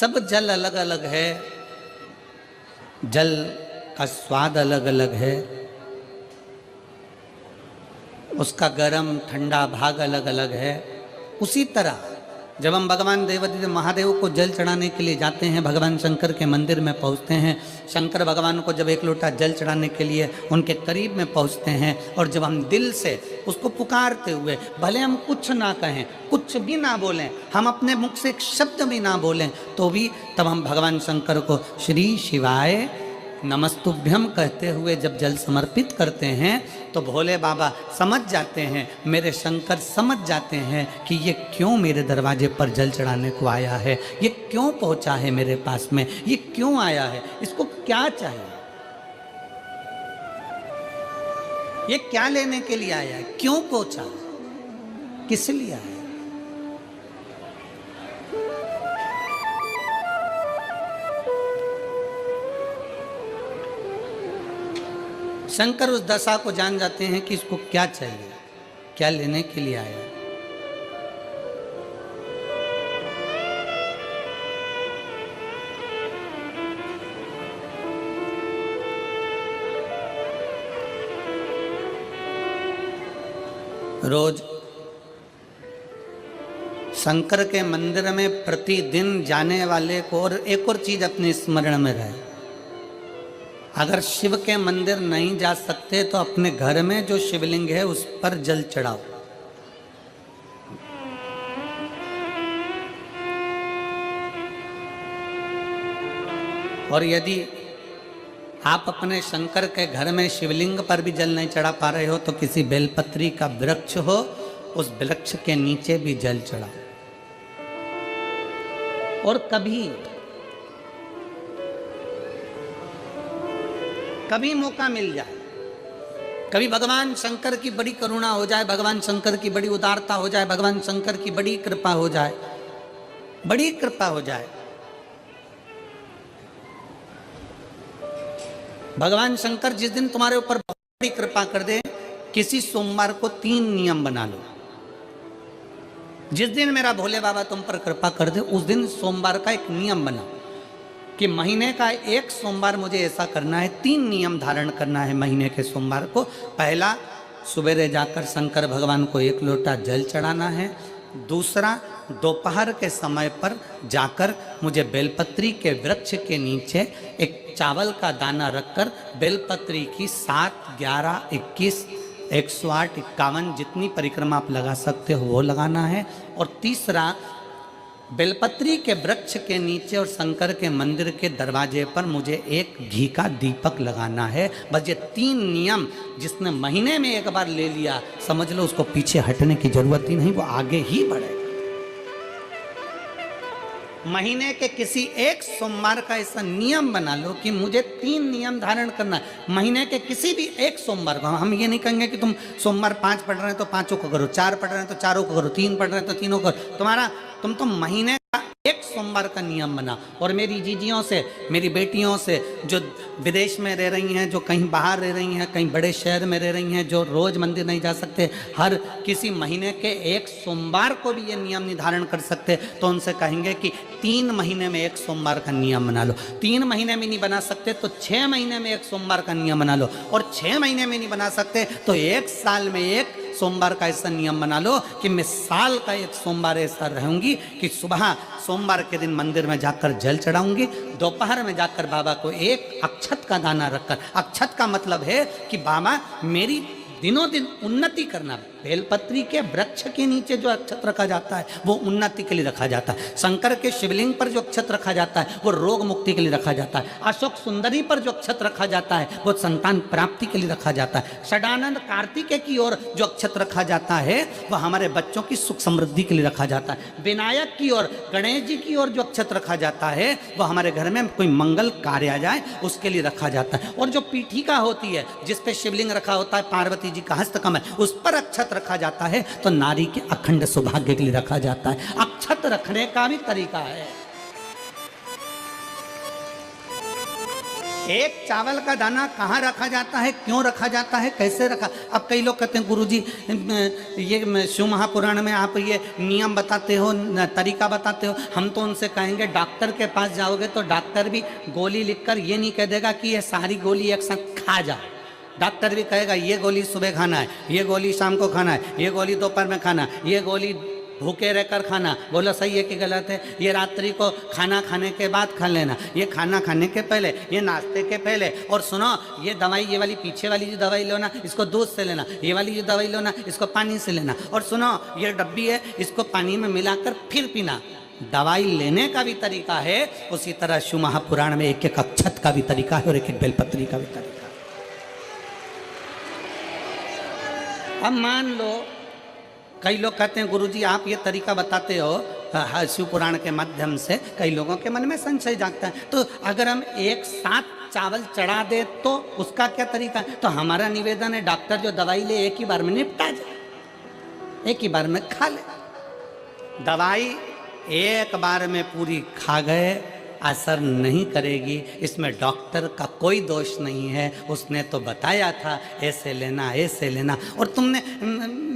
सब जल अलग अलग है, जल का स्वाद अलग अलग है, उसका गर्म ठंडा भाग अलग अलग है। उसी तरह जब हम भगवान देवादिदेव महादेव को जल चढ़ाने के लिए जाते हैं, भगवान शंकर के मंदिर में पहुंचते हैं, शंकर भगवान को जब एक लोटा जल चढ़ाने के लिए उनके करीब में पहुंचते हैं, और जब हम दिल से उसको पुकारते हुए, भले हम कुछ ना कहें, कुछ भी ना बोलें, हम अपने मुख से एक शब्द भी ना बोलें, तो भी तब हम भगवान शंकर को श्री शिवाय नमस्तुभ्यम कहते हुए जब जल समर्पित करते हैं, तो भोले बाबा समझ जाते हैं, मेरे शंकर समझ जाते हैं कि ये क्यों मेरे दरवाजे पर जल चढ़ाने को आया है, ये क्यों पहुंचा है मेरे पास में, ये क्यों आया है, इसको क्या चाहिए, ये क्या लेने के लिए आया है, क्यों पहुंचा, किस लिए आया। शंकर उस दशा को जान जाते हैं कि इसको क्या चाहिए, क्या लेने के लिए आया। रोज शंकर के मंदिर में प्रतिदिन जाने वाले को, और एक और चीज अपने स्मरण में रहे, अगर शिव के मंदिर नहीं जा सकते तो अपने घर में जो शिवलिंग है उस पर जल चढ़ाओ। और यदि आप अपने शंकर के घर में शिवलिंग पर भी जल नहीं चढ़ा पा रहे हो, तो किसी बेलपत्री का वृक्ष हो, उस वृक्ष के नीचे भी जल चढ़ाओ। और कभी मौका मिल जाए, कभी भगवान शंकर की बड़ी करुणा हो जाए, भगवान शंकर की बड़ी उदारता हो जाए, भगवान शंकर की बड़ी कृपा हो जाए, बड़ी कृपा हो जाए, भगवान शंकर जिस दिन तुम्हारे ऊपर बड़ी कृपा कर दे, किसी सोमवार को 3 नियम बना लो। जिस दिन मेरा भोले बाबा तुम पर कृपा कर दे, उस दिन सोमवार का एक नियम बना कि महीने का एक सोमवार मुझे ऐसा करना है, 3 नियम धारण करना है महीने के सोमवार को। पहला, सुबह जाकर शंकर भगवान को 1 लोटा जल चढ़ाना है। दूसरा, दोपहर के समय पर जाकर मुझे बेलपत्री के वृक्ष के नीचे एक चावल का दाना रखकर बेलपत्री की 7, 11, 21, 108, 51 जितनी परिक्रमा आप लगा सकते हो वो लगाना है। और तीसरा, बेलपत्री के वृक्ष के नीचे और शंकर के मंदिर के दरवाजे पर मुझे एक घी का दीपक लगाना है। बस ये 3 नियम जिसने महीने में एक बार ले लिया, समझ लो उसको पीछे हटने की जरूरत ही नहीं, वो आगे ही बढ़ेगा। महीने के किसी एक सोमवार का ऐसा नियम बना लो कि मुझे 3 नियम धारण करना है। महीने के किसी भी एक सोमवार को, हम ये नहीं कहेंगे कि तुम सोमवार 5 पढ़ रहे हैं तो 5 को करो, 4 पढ़ रहे हैं तो 4 को करो, 3 पढ़ रहे हैं तो 3 को करो। तुम तो महीने का एक सोमवार का नियम बना। और मेरी जीजियों से, मेरी बेटियों से जो विदेश में रह रही हैं, जो कहीं बाहर रह रही हैं, कहीं बड़े शहर में रह रही हैं, जो रोज मंदिर नहीं जा सकते, हर किसी महीने के एक सोमवार को भी ये नियम निर्धारण कर सकते, तो उनसे कहेंगे कि 3 महीने में एक सोमवार का नियम बना लो। 3 महीने में नहीं बना सकते तो 6 महीने में एक सोमवार का नियम बना लो। और 6 महीने में नहीं बना सकते तो 1 साल में एक सोमवार का ऐसा नियम बना लो कि मैं साल का एक सोमवार ऐसा रहूंगी कि सुबह सोमवार के दिन मंदिर में जाकर जल चढ़ाऊंगी, दोपहर में जाकर बाबा को एक अक्षत का दाना रखकर, अक्षत का मतलब है कि बाबा मेरी दिनों दिन उन्नति करना। बेलपत्री के वृक्ष के नीचे जो अक्षत रखा जाता है वो उन्नति के लिए रखा जाता है। शंकर के शिवलिंग पर जो अक्षत रखा जाता है वो रोग मुक्ति के लिए रखा जाता है। अशोक सुंदरी पर जो अक्षत रखा जाता है वो संतान प्राप्ति के लिए रखा जाता है। षडानंद कार्तिकेय की ओर जो अक्षत रखा जाता है वह हमारे बच्चों की सुख समृद्धि के लिए रखा जाता है। विनायक की ओर, गणेश जी की ओर जो अक्षत रखा जाता है वह हमारे घर में कोई मंगल कार्य आ जाए उसके लिए रखा जाता है। और जो पीठिका होती है जिस पे शिवलिंग रखा होता है, पार्वती जी का हस्तकमल, उस पर अक्षत रखा जाता है तो नारी के अखंड सौभाग्य के लिए रखा जाता है। अक्षत रखने का भी तरीका है। एक चावल का दाना कहाँ रखा जाता है, क्यों रखा जाता है, कैसे रखा। अब कई लोग कहते हैं गुरुजी ये शिव महापुराण में आप ये नियम बताते हो, तरीका बताते हो। हम तो उनसे कहेंगे डॉक्टर के पास जाओगे तो डॉक्टर भी गोली लिखकर ये नहीं कह देगा कि ये सारी गोली एक साथ खा जाओ। डॉक्टर भी कहेगा ये गोली सुबह खाना है, ये गोली शाम को खाना है, ये गोली दोपहर में खाना, ये गोली भूखे रहकर खाना। बोलो सही है कि गलत है। ये रात्रि को खाना खाने के बाद खा लेना, ये खाना खाने के पहले, ये नाश्ते के पहले। और सुनो ये दवाई, ये वाली पीछे वाली जो दवाई लो ना, इसको दूध से लेना, ये वाली जो दवाई लो ना, इसको पानी से लेना। और सुनो ये डब्बी है, इसको पानी में मिलाकर फिर पीना। दवाई लेने का भी तरीका है, उसी तरह शिव महापुराण में एक एक अक्षत का भी तरीका है और एक एक बेलपत्री का भी तरीका है। अब मान लो कई लोग कहते हैं गुरुजी आप ये तरीका बताते हो शिव पुराण के माध्यम से, कई लोगों के मन में संशय जागता है। तो अगर हम एक साथ चावल चढ़ा दे तो उसका क्या तरीका है। तो हमारा निवेदन है डॉक्टर जो दवाई ले एक ही बार में निपटा जाए, एक ही बार में खा ले। दवाई एक बार में पूरी खा गए असर नहीं करेगी, इसमें डॉक्टर का कोई दोष नहीं है। उसने तो बताया था ऐसे लेना ऐसे लेना, और तुमने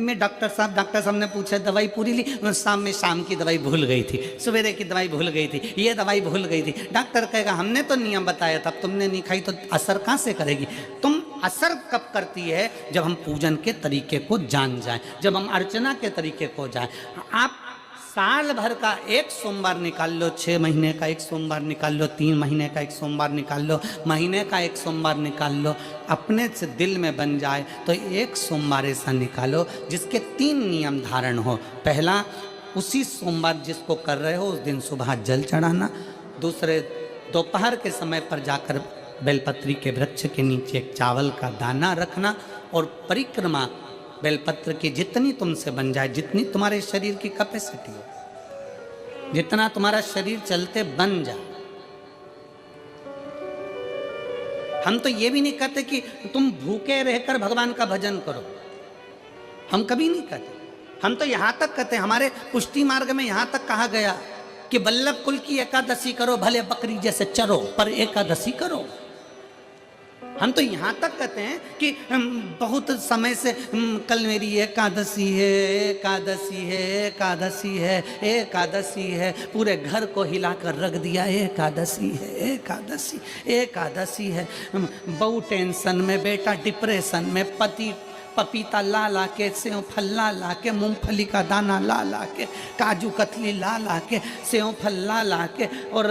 मैं डॉक्टर साहब ने पूछा दवाई पूरी ली, शाम की दवाई भूल गई थी, सवेरे की दवाई भूल गई थी, ये दवाई भूल गई थी। डॉक्टर कहेगा हमने तो नियम बताया था, तुमने नहीं खाई तो असर कहाँ से करेगी। तुम असर कब करती है, जब हम पूजन के तरीके को जान जाएं, जब हम अर्चना के तरीके को जाएं। आप साल भर का एक सोमवार निकाल लो, 6 महीने का एक सोमवार निकाल लो, 3 महीने का एक सोमवार निकाल लो, महीने का एक सोमवार निकाल लो, अपने से दिल में बन जाए तो एक सोमवार ऐसा निकालो जिसके 3 नियम धारण हो। पहला, उसी सोमवार जिसको कर रहे हो उस दिन सुबह जल चढ़ाना। दूसरे, दोपहर के समय पर जाकर बेलपत्री के वृक्ष के नीचे एक चावल का दाना रखना, और परिक्रमा बेलपत्र की जितनी तुमसे बन जाए, जितनी तुम्हारे शरीर की कैपेसिटी हो, जितना तुम्हारा शरीर चलते बन जाए। हम तो ये भी नहीं कहते कि तुम भूखे रहकर भगवान का भजन करो, हम कभी नहीं कहते। हम तो यहां तक कहते हैं, हमारे पुष्टि मार्ग में यहां तक कहा गया कि वल्लभ कुल की एकादशी करो, भले बकरी जैसे चरो पर एकादशी करो। हम तो यहाँ तक कहते हैं कि बहुत समय से कल मेरी एकादशी है, एकादशी है, एकादशी है, एकादशी है, पूरे घर को हिलाकर रख दिया, एकादशी है, एकादशी, एकादशी है। बहू टेंशन में, बेटा डिप्रेशन में, पति पपीता ला ला के, सेव फल ला ला के, मूंगफली का दाना ला ला के, काजू कतली ला ला के, सेव फल ला ला के, और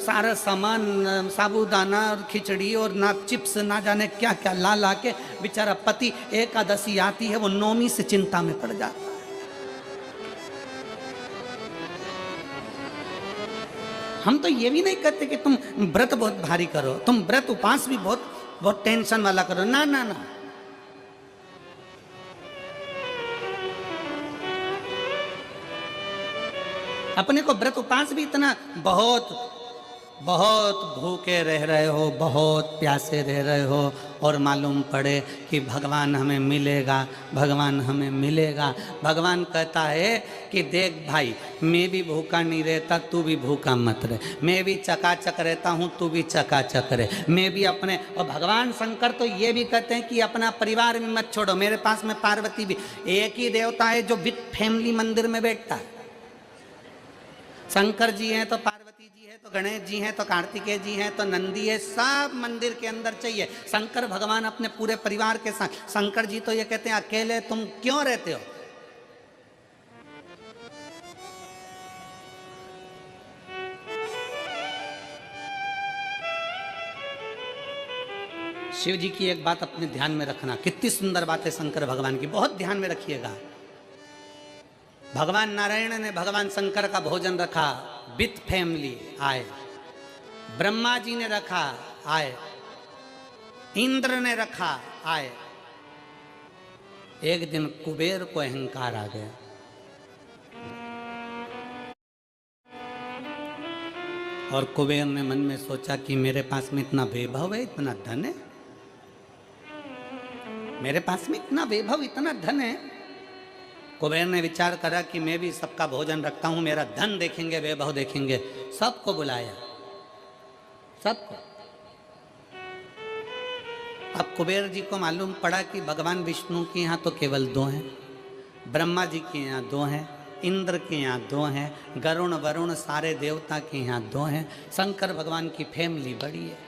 सारा सामान साबूदाना और खिचड़ी और ना चिप्स ना जाने क्या क्या ला ला के, बेचारा पति एकादशी आती है वो नौमी से चिंता में पड़ जाता है। हम तो ये भी नहीं कहते कि तुम व्रत बहुत भारी करो, तुम व्रत उपास भी बहुत टेंशन वाला करो, ना ना ना। अपने को व्रत उपास भी इतना बहुत भूखे रह रहे हो, बहुत प्यासे रह रहे हो, और मालूम पड़े कि भगवान हमें मिलेगा, भगवान हमें मिलेगा। भगवान कहता है कि देख भाई, मैं भी भूखा नहीं रहता, तू भी भूखा मत रहे, मैं भी चकाचक रहता हूँ, तू भी चकाचक रहे, मैं भी अपने। और भगवान शंकर तो ये भी कहते हैं कि अपना परिवार भी मत छोड़ो। मेरे पास में पार्वती भी, एक ही देवता है जो विद फैमिली मंदिर में बैठता है। शंकर जी हैं तो पार्वती जी है, तो गणेश जी हैं, तो कार्तिकेय जी हैं, तो नंदी है, सब मंदिर के अंदर चाहिए। शंकर भगवान अपने पूरे परिवार के साथ। शंकर जी तो ये कहते हैं अकेले तुम क्यों रहते हो। शिव जी की एक बात अपने ध्यान में रखना, कितनी सुंदर बात है शंकर भगवान की, बहुत ध्यान में रखिएगा। भगवान नारायण ने भगवान शंकर का भोजन रखा, विथ फैमिली आए। ब्रह्मा जी ने रखा, आए। इंद्र ने रखा, आए। एक दिन कुबेर को अहंकार आ गया। और कुबेर ने मन में सोचा कि मेरे पास में इतना वैभव है, इतना धन है, मेरे पास में इतना वैभव, इतना धन है। कुबेर ने विचार करा कि मैं भी सबका भोजन रखता हूँ, मेरा धन देखेंगे, वैभव देखेंगे। सबको बुलाया, सबको। अब कुबेर जी को मालूम पड़ा कि भगवान विष्णु के यहाँ तो केवल 2 हैं, ब्रह्मा जी के यहाँ 2 हैं, इंद्र के यहाँ 2 हैं, गरुण वरुण सारे देवता के यहाँ 2 हैं, शंकर भगवान की फैमिली बड़ी है।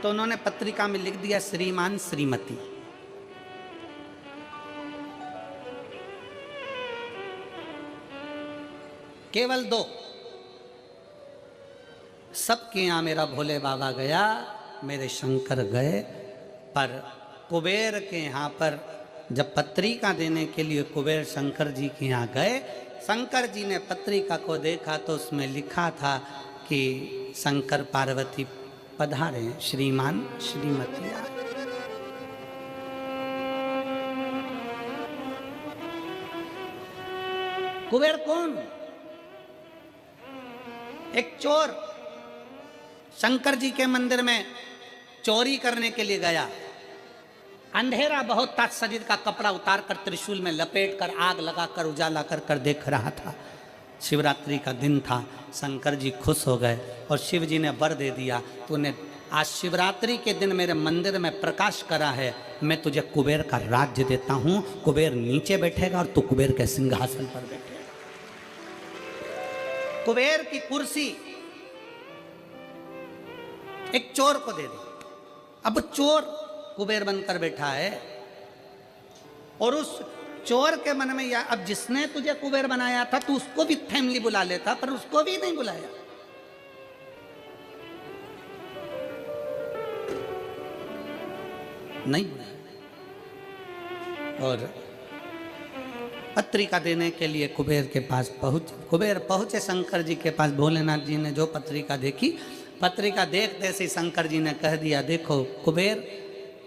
तो उन्होंने पत्रिका में लिख दिया श्रीमान श्रीमती। केवल 2। सबके यहाँ मेरा भोले बाबा गया, मेरे शंकर गए, पर कुबेर के यहाँ पर जब पत्रिका देने के लिए कुबेर शंकर जी के यहाँ गए, शंकर जी ने पत्रिका को देखा तो उसमें लिखा था कि शंकर पार्वती पधारे, श्रीमान श्रीमती आए। कुबेर कौन? एक चोर शंकर जी के मंदिर में चोरी करने के लिए गया। अंधेरा बहुत था, शरीर का कपड़ा उतार कर त्रिशूल में लपेट कर आग लगाकर उजाला कर देख रहा था। शिवरात्रि का दिन था, शंकर जी खुश हो गए और शिव जी ने वर दे दिया, तूने आज शिवरात्रि के दिन मेरे मंदिर में प्रकाश करा है, मैं तुझे कुबेर का राज्य देता हूं। कुबेर नीचे बैठेगा और तू कुबेर के सिंहासन पर बैठेगा। कुबेर की कुर्सी एक चोर को दे दी। अब चोर कुबेर बनकर बैठा है और उस चोर के मन में या अब जिसने तुझे कुबेर बनाया था तू उसको भी फैमिली बुला लेता, पर उसको भी नहीं बुलाया। नहीं बुलाया। और पत्रिका देने के लिए कुबेर के पास कुबेर पहुंचे शंकर जी के पास। भोलेनाथ जी ने जो पत्रिका देखी, पत्रिका देखते से शंकर जी ने कह दिया, देखो कुबेर,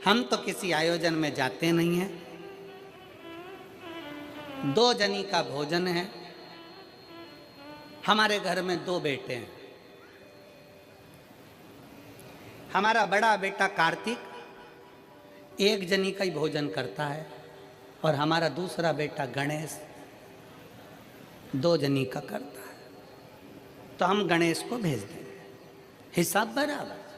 हम तो किसी आयोजन में जाते नहीं हैं, 2 जनी का भोजन है, हमारे घर में 2 बेटे हैं, हमारा बड़ा बेटा कार्तिक 1 जनी का ही भोजन करता है और हमारा दूसरा बेटा गणेश 2 जनी का करता है, तो हम गणेश को भेज देंगे, हिसाब बराबर।